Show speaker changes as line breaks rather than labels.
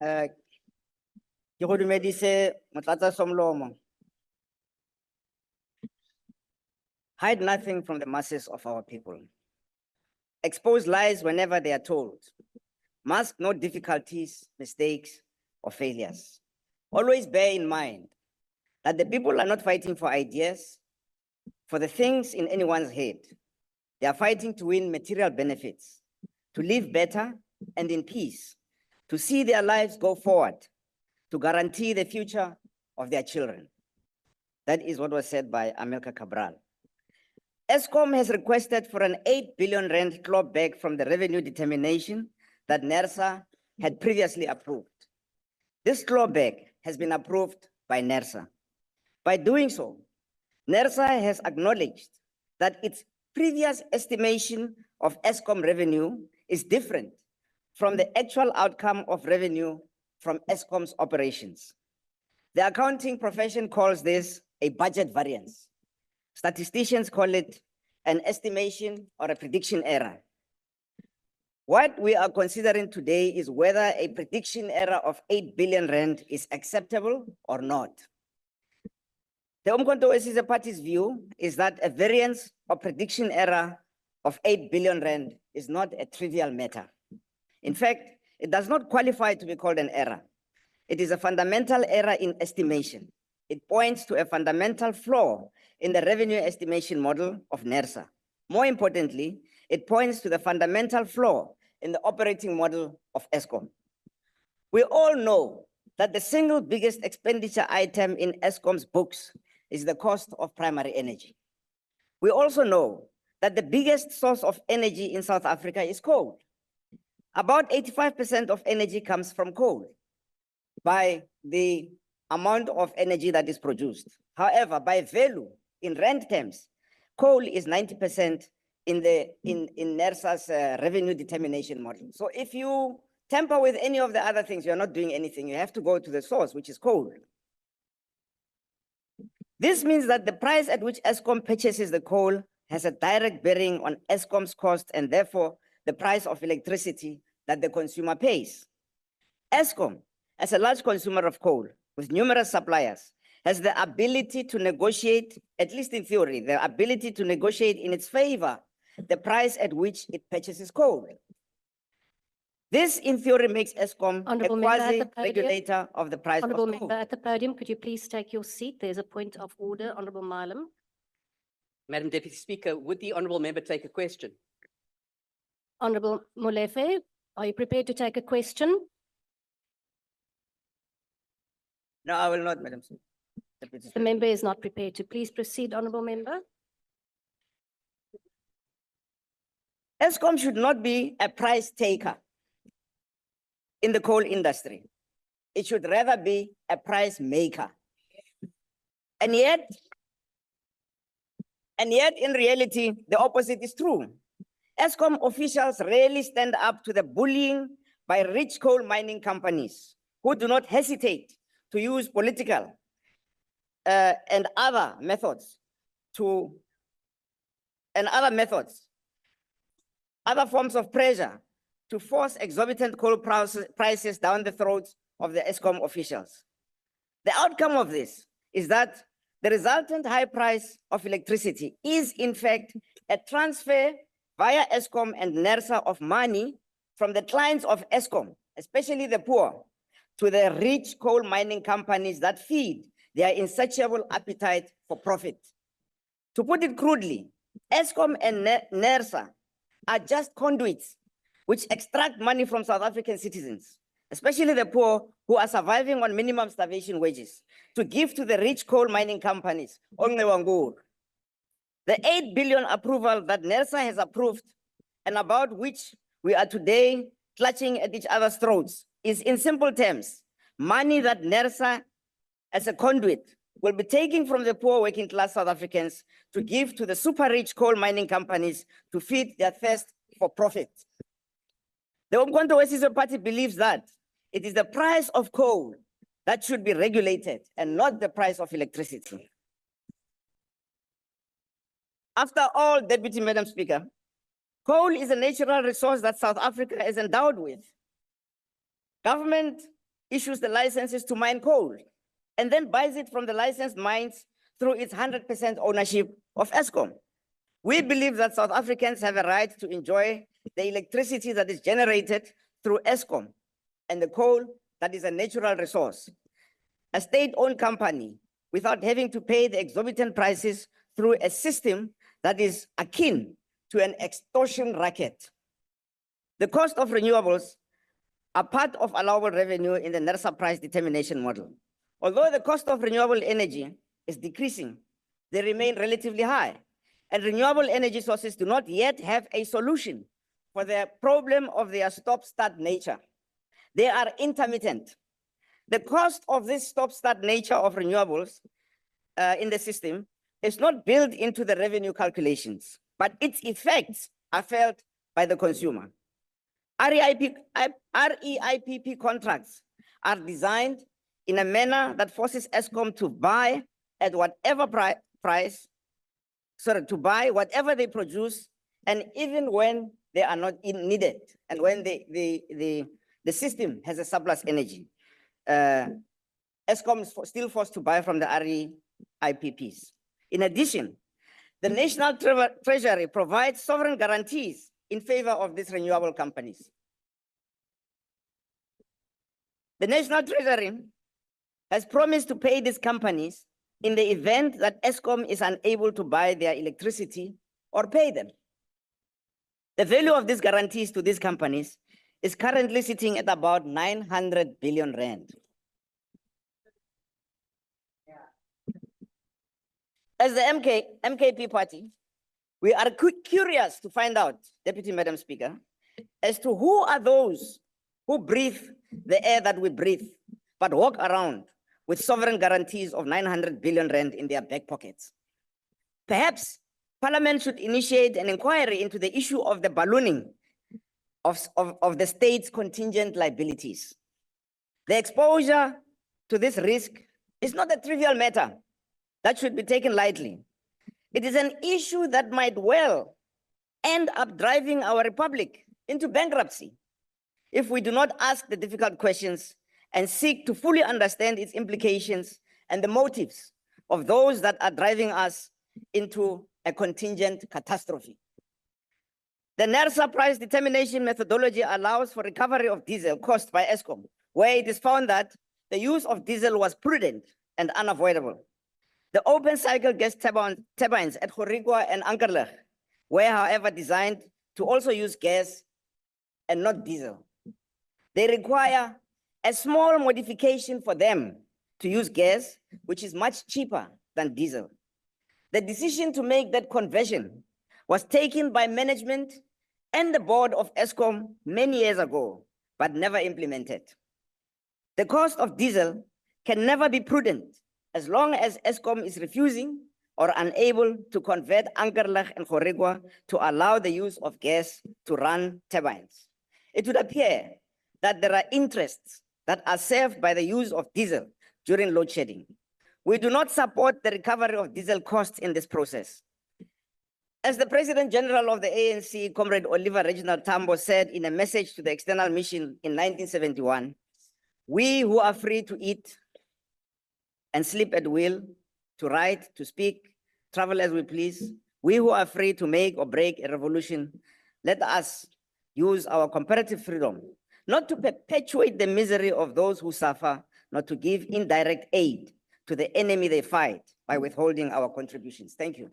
Ke go dumedise Motlatsa-Somlomo. Hide nothing from the masses of our people. Expose lies whenever they are told. Mask no difficulties, mistakes, or failures. Always bear in mind that the people are not fighting for ideas, for the things in anyone's head. They are fighting to win material benefits, to live better and in peace, to see their lives go forward, to guarantee the future of their children. That is what was said by Amilcar Cabral. Eskom has requested for an 8 billion rand clawback from the revenue determination that NERSA had previously approved. This clawback has been approved by NERSA. By doing so, NERSA has acknowledged that its previous estimation of Eskom revenue is different from the actual outcome of revenue from Eskom's operations. The accounting profession calls this a budget variance. Statisticians call it an estimation or a prediction error. What we are considering today is whether a prediction error of 8 billion rand is acceptable or not. The Umkhonto weSizwe Party's view is that a variance or prediction error of 8 billion rand is not a trivial matter. In fact, it does not qualify to be called an error. It is a fundamental error in estimation. It points to a fundamental flaw in the revenue estimation model of NERSA. More importantly, it points to the fundamental flaw in the operating model of Eskom. We all know that the single biggest expenditure item in Eskom's books is the cost of primary energy. We also know that the biggest source of energy in South Africa is coal. About 85% of energy comes from coal by the amount of energy that is produced. However, by value, in rand terms, coal is 90% in NERSA's revenue determination model. So if you tamper with any of the other things, you're not doing anything. You have to go to the source, which is coal. This means that the price at which Eskom purchases the coal has a direct bearing on Eskom's cost and therefore the price of electricity that the consumer pays. Eskom, as a large consumer of coal with numerous suppliers, has the ability to negotiate, at least in theory, the ability to negotiate in its favor the price at which it purchases coal. This, in theory, makes Eskom a quasi-regulator of the price of coal.
Honourable Member at the podium, could you please take your seat? There's a point of order. Honourable Malam.
Madam Deputy Speaker, would the Honourable Member take a question?
Honourable Molefe, are you prepared to take a question?
No, I will not, Madam Deputy
The
Speaker.
member is not prepared to. Please proceed, Honourable Member.
Eskom should not be a price taker in the coal industry. It should rather be a price maker. And yet, in reality, the opposite is true. Eskom officials rarely stand up to the bullying by rich coal mining companies who do not hesitate to use political and other methods other forms of pressure to force exorbitant coal prices down the throats of the Eskom officials. The outcome of this is that the resultant high price of electricity is in fact a transfer via Eskom and NERSA of money from the clients of Eskom, especially the poor, to the rich coal mining companies that feed their insatiable appetite for profit. To put it crudely, Eskom and NERSA are just conduits which extract money from South African citizens, especially the poor who are surviving on minimum starvation wages, to give to the rich coal mining companies. The 8 billion approval that NERSA has approved and about which we are today clutching at each other's throats is, in simple terms, money that NERSA as a conduit will be taking from the poor working class South Africans to give to the super rich coal mining companies to feed their thirst for profit. The Umkhonto weSizwe Party believes that it is the price of coal that should be regulated and not the price of electricity. After all, Deputy Madam Speaker, coal is a natural resource that South Africa is endowed with. Government issues the licenses to mine coal and then buys it from the licensed mines through its 100% ownership of Eskom. We believe that South Africans have a right to enjoy the electricity that is generated through Eskom and the coal that is a natural resource, a state-owned company, without having to pay the exorbitant prices through a system that is akin to an extortion racket. The cost of renewables are part of allowable revenue in the NERSA price determination model. Although the cost of renewable energy is decreasing, they remain relatively high, and renewable energy sources do not yet have a solution for the problem of their stop-start nature. They are intermittent. The cost of this stop-start nature of renewables in the system is not built into the revenue calculations, but its effects are felt by the consumer. REIPP contracts are designed in a manner that forces Eskom to buy at whatever to buy whatever they produce, and even when they are not needed, and when the system has a surplus energy. Eskom is still forced to buy from the REIPPs. In addition, the National Treasury provides sovereign guarantees in favor of these renewable companies. The National Treasury has promised to pay these companies in the event that Eskom is unable to buy their electricity or pay them. The value of these guarantees to these companies is currently sitting at about 900 billion rand. As the MKP party, we are curious to find out, Deputy Madam Speaker, as to who are those who breathe the air that we breathe, but walk around with sovereign guarantees of 900 billion rand in their back pockets. Perhaps Parliament should initiate an inquiry into the issue of the ballooning of the state's contingent liabilities. The exposure to this risk is not a trivial matter that should be taken lightly. It is an issue that might well end up driving our republic into bankruptcy if we do not ask the difficult questions and seek to fully understand its implications and the motives of those that are driving us into a contingent catastrophe. The NERSA price determination methodology allows for recovery of diesel cost by Eskom, where it is found that the use of diesel was prudent and unavoidable. The open cycle gas turbines at Gorigwa and Ankerleg were, however, designed to also use gas and not diesel. They require a small modification for them to use gas, which is much cheaper than diesel. The decision to make that conversion was taken by management and the board of Eskom many years ago, but never implemented. The cost of diesel can never be prudent as long as Eskom is refusing or unable to convert Ankerleg and Gorigwa to allow the use of gas to run turbines. It would appear that there are interests that are served by the use of diesel during load shedding. We do not support the recovery of diesel costs in this process. As the President General of the ANC, Comrade Oliver Reginald Tambo, said in a message to the external mission in 1971, we who are free to eat and sleep at will, to write, to speak, travel as we please, we who are free to make or break a revolution, let us use our comparative freedom, not to perpetuate the misery of those who suffer, not to give indirect aid to the enemy they fight by withholding our contributions. Thank you.